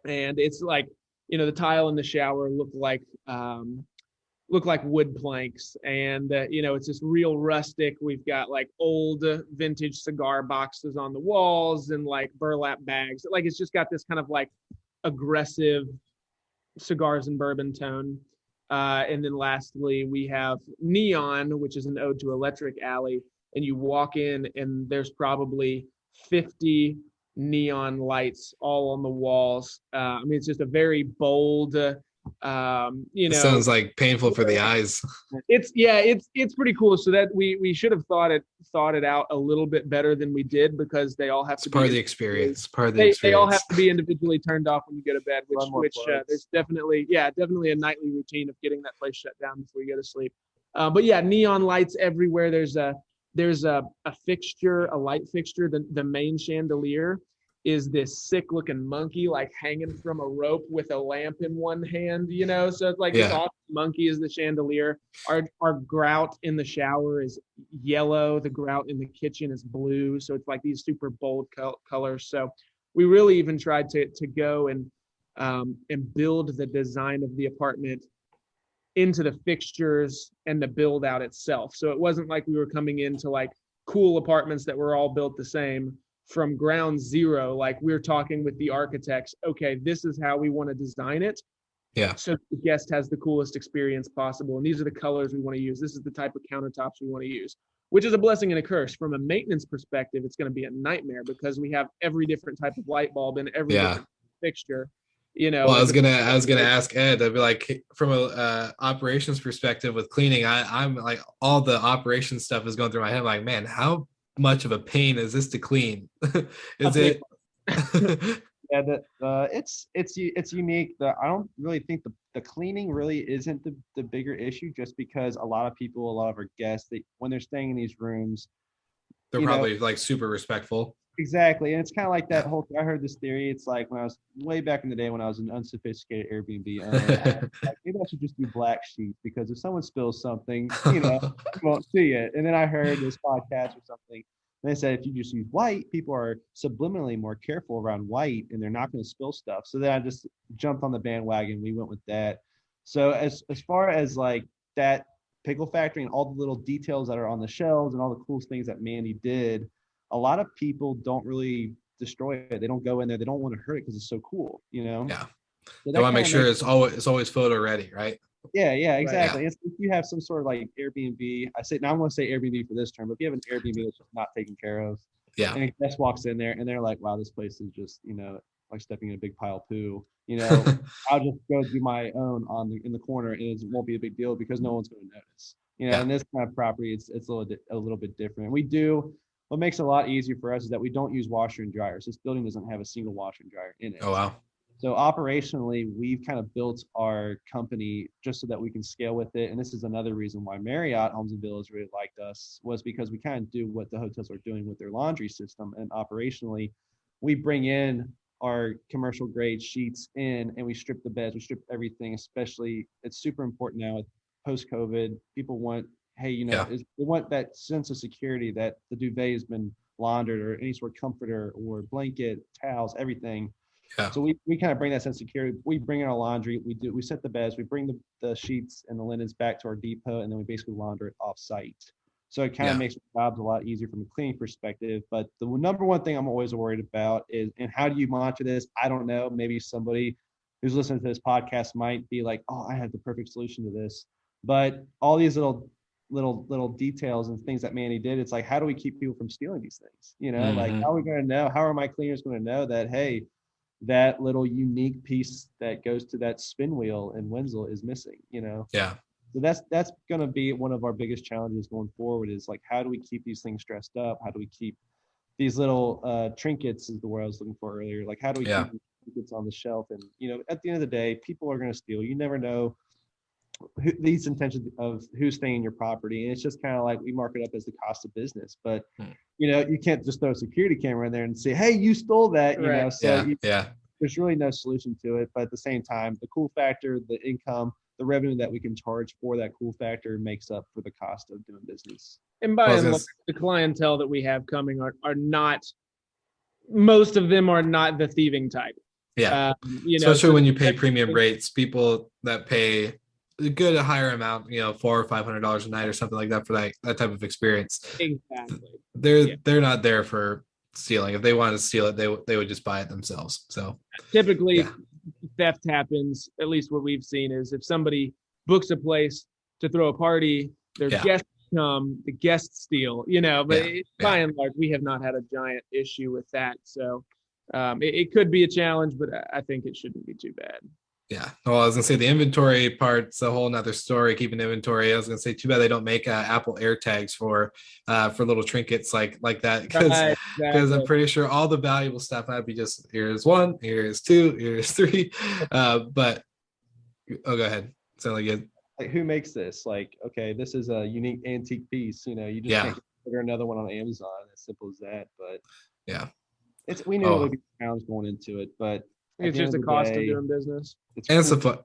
And it's like, the tile in the shower look like wood planks, and it's just real rustic. We've got like old vintage cigar boxes on the walls and like burlap bags. Like it's just got this kind of like aggressive cigars and bourbon tone. And then lastly, we have Neon, which is an ode to Electric Alley. And you walk in and there's probably 50 neon lights all on the walls. It's just a very bold, it sounds like painful for the eyes. It's pretty cool. So that we should have thought it out a little bit better than we did, because they all have to be part of the experience. They all have to be individually turned off when you go to bed, which there's definitely a nightly routine of getting that place shut down before you go to sleep. But neon lights everywhere. There's a fixture, a light fixture. The main chandelier is this sick looking monkey like hanging from a rope with a lamp in one hand, so it's like this awesome monkey is the chandelier. Our grout in the shower is yellow, the grout in the kitchen is blue, so it's like these super bold colors. So we really even tried to go and build the design of the apartment into the fixtures and the build out itself. So it wasn't like we were coming into like cool apartments that were all built the same from ground zero. Like we're talking with the architects, okay, this is how we want to design it. So the guest has the coolest experience possible. And these are the colors we want to use. This is the type of countertops we want to use, which is a blessing and a curse. From a maintenance perspective, it's going to be a nightmare because we have every different type of light bulb and every different fixture. Well, I was gonna ask Ed. I'd be like, from a operations perspective with cleaning, I'm like, all the operation stuff is going through my head. Like, man, how much of a pain is this to clean? Is it? Yeah, it's unique. I don't really think the cleaning really isn't the bigger issue, just because a lot of our guests, when they're staying in these rooms, They're probably like super respectful. exactly. And it's kind of like that whole, I heard this theory. It's like when I was way back in the day when I was an unsophisticated Airbnb owner, I was like, maybe I should just do black sheets, because if someone spills something, you won't see it. And then I heard this podcast or something. And they said if you just use white, people are subliminally more careful around white and they're not going to spill stuff. So then I just jumped on the bandwagon. We went with that. So as far as like that Pickle Factory and all the little details that are on the shelves and all the cool things that Mandy did, a lot of people don't really destroy it. They don't go in there. They don't want to hurt it because it's so cool, Yeah. So they want to make sure it's always photo ready, right? Yeah, exactly. Right, If you have some sort of like Airbnb, now I'm going to say Airbnb for this term, but if you have an Airbnb that's just not taken care of, and a guest walks in there and they're like, wow, this place is just, like stepping in a big pile of poo, I'll just go do my own in the corner, and it won't be a big deal because no one's going to notice. And this kind of property, it's a little bit different. What makes it a lot easier for us is that we don't use washer and dryers. This building doesn't have a single washer and dryer in it. Oh, wow. So operationally, we've kind of built our company just so that we can scale with it. And this is another reason why Marriott Homes and Villas really liked us, was because we kind of do what the hotels are doing with their laundry system. And operationally, we bring in our commercial grade sheets in, and we strip the beds, we strip everything. Especially, it's super important now with post-COVID. People want, hey, they want that sense of security that the duvet has been laundered, or any sort of comforter or blanket, towels, everything. Yeah. So we kind of bring that sense of security. We bring in our laundry. We set the beds. We bring the sheets and the linens back to our depot, and then we basically launder it off site. So it kind of makes our jobs a lot easier from a cleaning perspective. But the number one thing I'm always worried about is, and how do you monitor this? I don't know. Maybe somebody who's listening to this podcast might be like, oh, I have the perfect solution to this. But all these little details and things that Manny did, it's like, how do we keep people from stealing these things? Like, how are we going to know? How are my cleaners going to know that, hey, that little unique piece that goes to that spin wheel in Wenzel is missing, Yeah. So that's going to be one of our biggest challenges going forward, is like, how do we keep these things dressed up? How do we keep these little trinkets, is the word I was looking for earlier. Like, how do we keep these trinkets on the shelf? And, at the end of the day, people are going to steal. You never know these intentions of who's staying in your property. And it's just kind of like, we mark it up as the cost of business, but you can't just throw a security camera in there and say, hey, you stole that, so there's really no solution to it. But at the same time, the cool factor, the income, the revenue that we can charge for that cool factor makes up for the cost of doing business. And by and large, the clientele that we have coming are not, most of them are not the thieving type. Yeah. Especially when you pay premium rates, people that pay a good higher amount, $400 or $500 a night or something like that for that type of experience. Exactly. They're not there for stealing. If they wanted to steal it, they would just buy it themselves. So typically theft happens, at least what we've seen, is if somebody books a place to throw a party, their guests come, the guests steal, but by and large, we have not had a giant issue with that. So it could be a challenge, but I think it shouldn't be too bad. Yeah. Well, I was gonna say the inventory part's a whole nother story. Keeping inventory. I was gonna say, too bad they don't make Apple AirTags for little trinkets like that, because I'm pretty sure all the valuable stuff might be just, here's 1, here's 2, here's 3. But go ahead. Sound like it. Like, who makes this? Like, okay, this is a unique antique piece. You just can't order another one on Amazon. As simple as that. But we knew it would be a challenge going into it, but it's just the cost of doing business. It's a fun,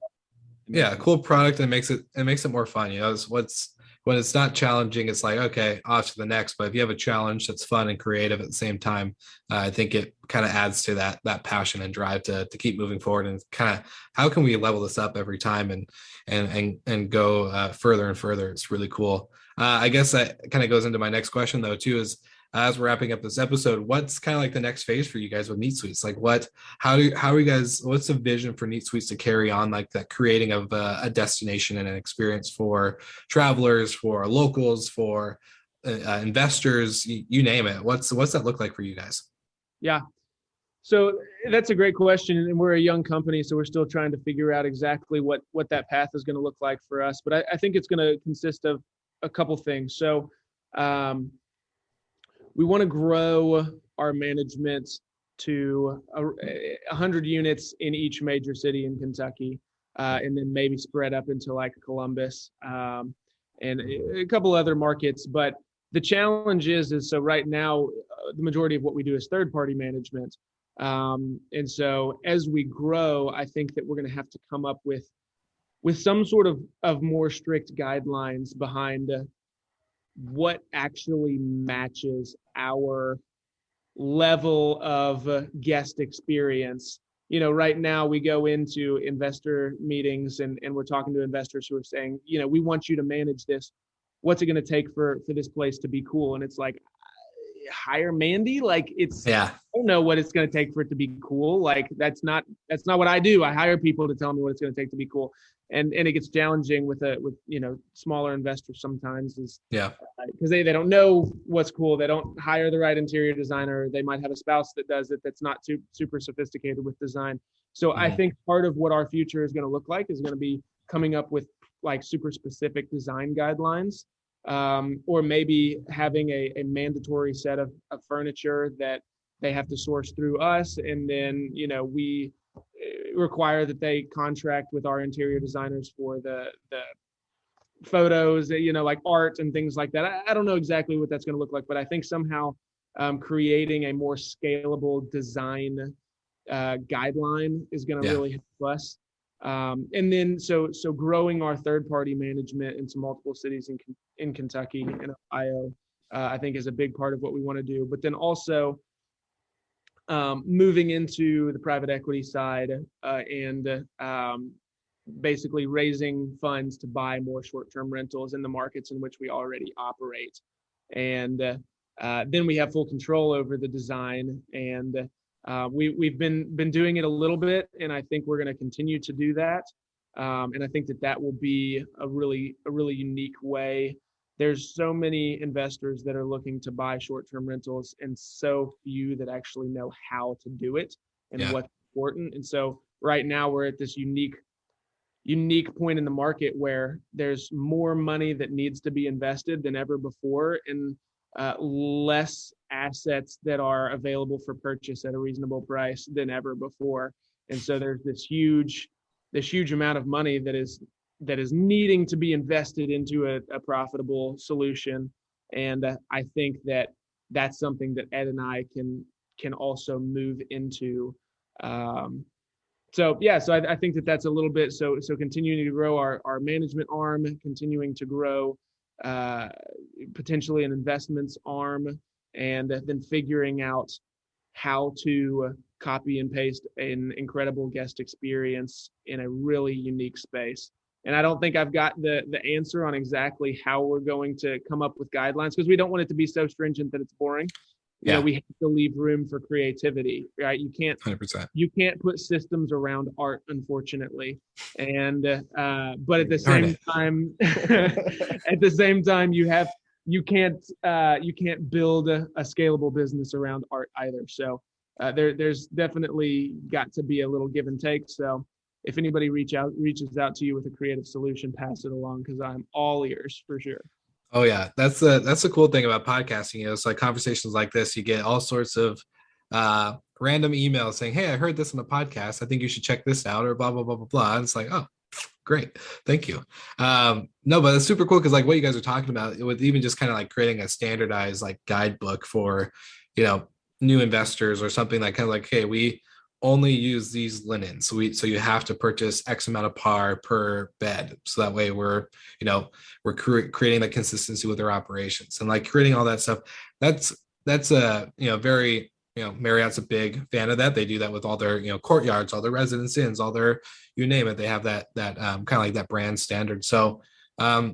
cool product, and it makes it more fun. When it's not challenging, it's like, okay, off to the next. But if you have a challenge that's fun and creative at the same time, I think it kind of adds to that passion and drive to keep moving forward, and kind of, how can we level this up every time and go further and further. It's really cool. I guess that kind of goes into my next question though too, is, as we're wrapping up this episode, what's kind of like the next phase for you guys with Neat Suites? Like, how are you guys, what's the vision for Neat Suites to carry on, like that creating of a destination and an experience for travelers, for locals, for investors, you name it. What's that look like for you guys? Yeah. So that's a great question, and we're a young company, so we're still trying to figure out exactly what that path is going to look like for us. But I think it's going to consist of a couple things. So we want to grow our management to 100 units in each major city in Kentucky, and then maybe spread up into like Columbus and a couple other markets. But the challenge is so right now, the majority of what we do is third-party management. And so as we grow, I think that we're going to have to come up with some sort of more strict guidelines behind what actually matches our level of guest experience. You know, right now we go into investor meetings and we're talking to investors who are saying, you know, we want you to manage this. What's it going to take for this place to be cool? And it's like, hire Mandy? Like I don't know what it's going to take for it to be cool. Like that's not what I do. I hire people to tell me what it's going to take to be cool. And it gets challenging with you know, smaller investors sometimes because they don't know what's cool. They don't hire the right interior designer. They might have a spouse that does it that's not too super sophisticated with design. So I think part of what our future is going to look like is going to be coming up with like super specific design guidelines, or maybe having a mandatory set of furniture that they have to source through us, and then, you know, we require that they contract with our interior designers for the photos, you know, like art and things like that. I don't know exactly what that's going to look like, but I think somehow creating a more scalable design guideline is going to really help us. And then so growing our third-party management into multiple cities in Kentucky and Ohio, I think is a big part of what we want to do. But then also moving into the private equity side and basically raising funds to buy more short-term rentals in the markets in which we already operate. And then we have full control over the design, and we've been doing it a little bit, and I think we're going to continue to do that. And I think that will be a really unique way. There's so many investors that are looking to buy short-term rentals, and so few that actually know how to do it and what's important. And so right now we're at this unique point in the market where there's more money that needs to be invested than ever before, and less assets that are available for purchase at a reasonable price than ever before. And so there's this huge amount of money that is needing to be invested into a profitable solution. And I think that that's something that Ed and I can also move into. So I think that that's a little bit, so continuing to grow our management arm, continuing to grow potentially an investments arm, and then figuring out how to copy and paste an incredible guest experience in a really unique space. And I don't think I've got the answer on exactly how we're going to come up with guidelines, because we don't want it to be so stringent that it's boring. You know, we have to leave room for creativity, right? You can't 100%. You can't put systems around art, unfortunately. And but at the same time, you can't build a scalable business around art either. So there's definitely got to be a little give and take. So if anybody reaches out to you with a creative solution, pass it along, because I'm all ears for sure. Oh yeah, that's the cool thing about podcasting. You know, it's like conversations like this. You get all sorts of random emails saying, "Hey, I heard this on the podcast. I think you should check this out," or blah blah blah blah blah. And it's like, oh, great, thank you. No, but it's super cool because like what you guys are talking about, with even just kind of like creating a standardized like guidebook for, you know, new investors or something, like kind of like, hey, we only use these linens. So you have to purchase X amount of par per bed. So that way we're creating that consistency with our operations, and like creating all that stuff. That's very, Marriott's a big fan of that. They do that with all their, courtyards, all their residence inns, all their, you name it. They have that kind of like that brand standard. So I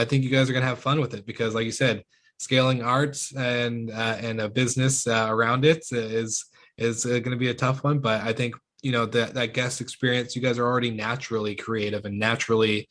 think you guys are going to have fun with it, because like you said, scaling arts and a business around it is going to be a tough one. But I think, that guest experience, you guys are already naturally creative and naturally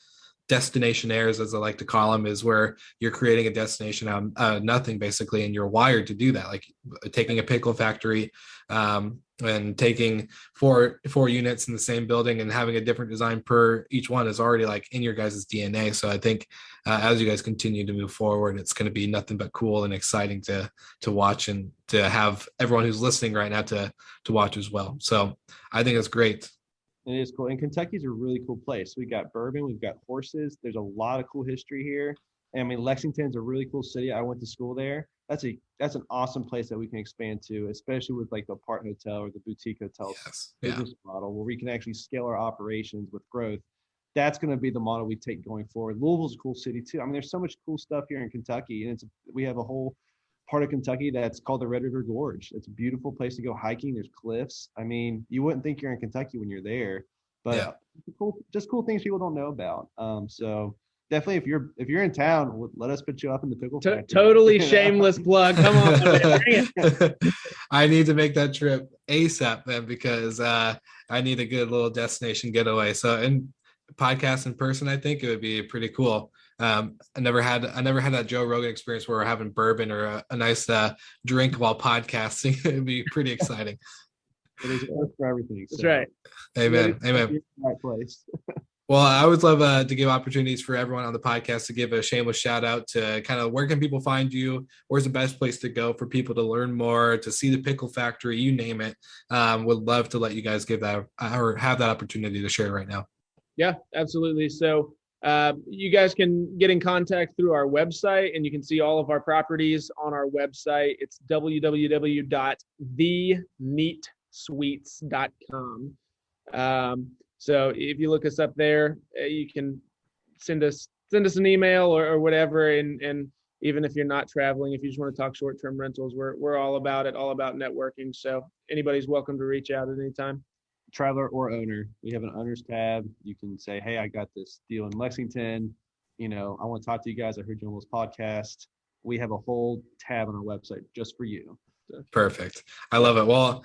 destinationaires, as I like to call them, is where you're creating a destination out of nothing basically, and you're wired to do that, like taking a Pickle Factory and taking four units in the same building and having a different design per each one is already like in your guys' DNA. So I think as you guys continue to move forward, it's going to be nothing but cool and exciting to watch, and to have everyone who's listening right now to watch as well. So I think it's great. It is cool. And Kentucky's a really cool place. We got bourbon, we've got horses. There's a lot of cool history here. And I mean, Lexington's a really cool city. I went to school there. That's an awesome place that we can expand to, especially with like the apart hotel or the boutique hotel business model, where we can actually scale our operations with growth. That's going to be the model we take going forward. Louisville's a cool city too. I mean, there's so much cool stuff here in Kentucky, and we have a whole part of Kentucky that's called the Red River Gorge. It's a beautiful place to go hiking. There's cliffs. I mean, you wouldn't think you're in Kentucky when you're there, but just cool things people don't know about. So definitely, if you're in town, let us put you up in the Pickle Factory. Totally shameless plug. Come on, bring it. I need to make that trip ASAP then, because I need a good little destination getaway. So, and podcast in person, I think it would be pretty cool. I never had that Joe Rogan experience where we're having bourbon or a nice drink while podcasting. It'd be pretty exciting. It is earth for everything. That's right. Amen. Amen. Right place. Well, I always love to give opportunities for everyone on the podcast to give a shameless shout out to kind of where can people find you? Where's the best place to go for people to learn more, to see the Pickle Factory, you name it. Would love to let you guys give that or have that opportunity to share right now. Yeah, absolutely. So you guys can get in contact through our website, and you can see all of our properties on our website. It's www.theneatsweets.com. So if you look us up there, you can send us an email or whatever. And even if you're not traveling, if you just want to talk short-term rentals, we're all about it, all about networking. So anybody's welcome to reach out at any time. Traveler or owner, we have an owner's tab. You can say, hey, I got this deal in Lexington. I want to talk to you guys. I heard you on this podcast. We have a whole tab on our website just for you. Perfect. I love it. Well,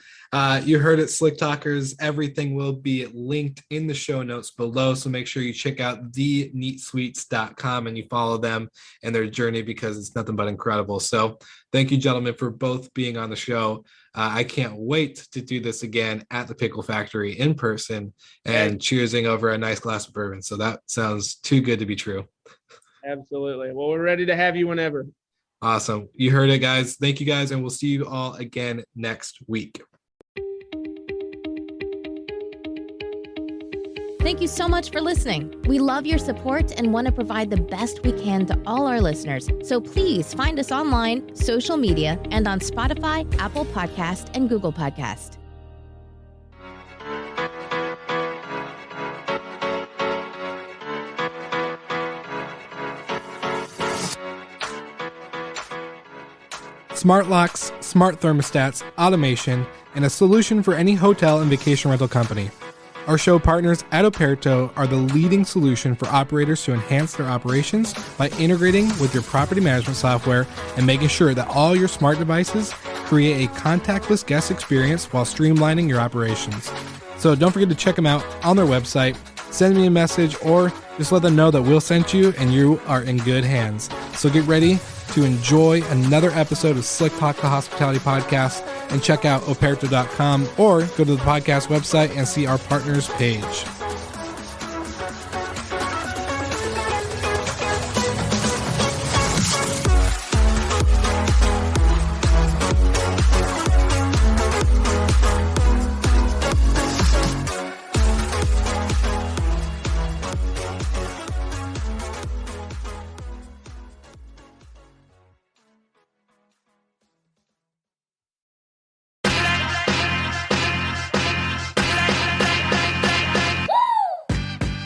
you heard it, Slick Talkers. Everything will be linked in the show notes below. So make sure you check out theneatsweets.com and you follow them and their journey, because it's nothing but incredible. So thank you, gentlemen, for both being on the show. I can't wait to do this again at the Pickle Factory in person and cheersing over a nice glass of bourbon. So that sounds too good to be true. Absolutely. Well, we're ready to have you whenever. Awesome. You heard it, guys. Thank you, guys. And we'll see you all again next week. Thank you so much for listening. We love your support and want to provide the best we can to all our listeners. So please find us online, social media, and on Spotify, Apple Podcast, and Google Podcast. Smart locks, smart thermostats, automation, and a solution for any hotel and vacation rental company. Our show partners at Operto are the leading solution for operators to enhance their operations by integrating with your property management software and making sure that all your smart devices create a contactless guest experience while streamlining your operations. So don't forget to check them out on their website, send me a message, or just let them know that we'll send you and you are in good hands. So get ready to enjoy another episode of Slick Talk, the Hospitality Podcast, and check out operto.com or go to the podcast website and see our partners page.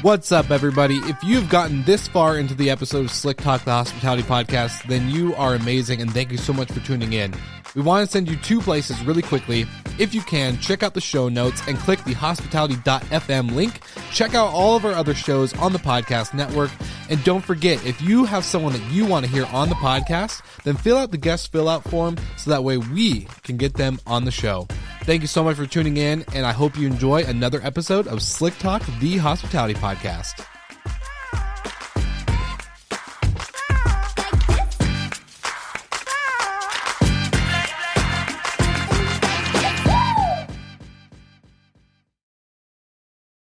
What's up, everybody? If you've gotten this far into the episode of Slick Talk, the Hospitality Podcast, then you are amazing, and thank you so much for tuning in. We want to send you two places really quickly. If you can, check out the show notes and click the hospitality.fm link. Check out all of our other shows on the podcast network. And don't forget, if you have someone that you want to hear on the podcast, then fill out the guest fill out form so that way we can get them on the show. Thank you so much for tuning in, and I hope you enjoy another episode of Slick Talk, the Hospitality Podcast.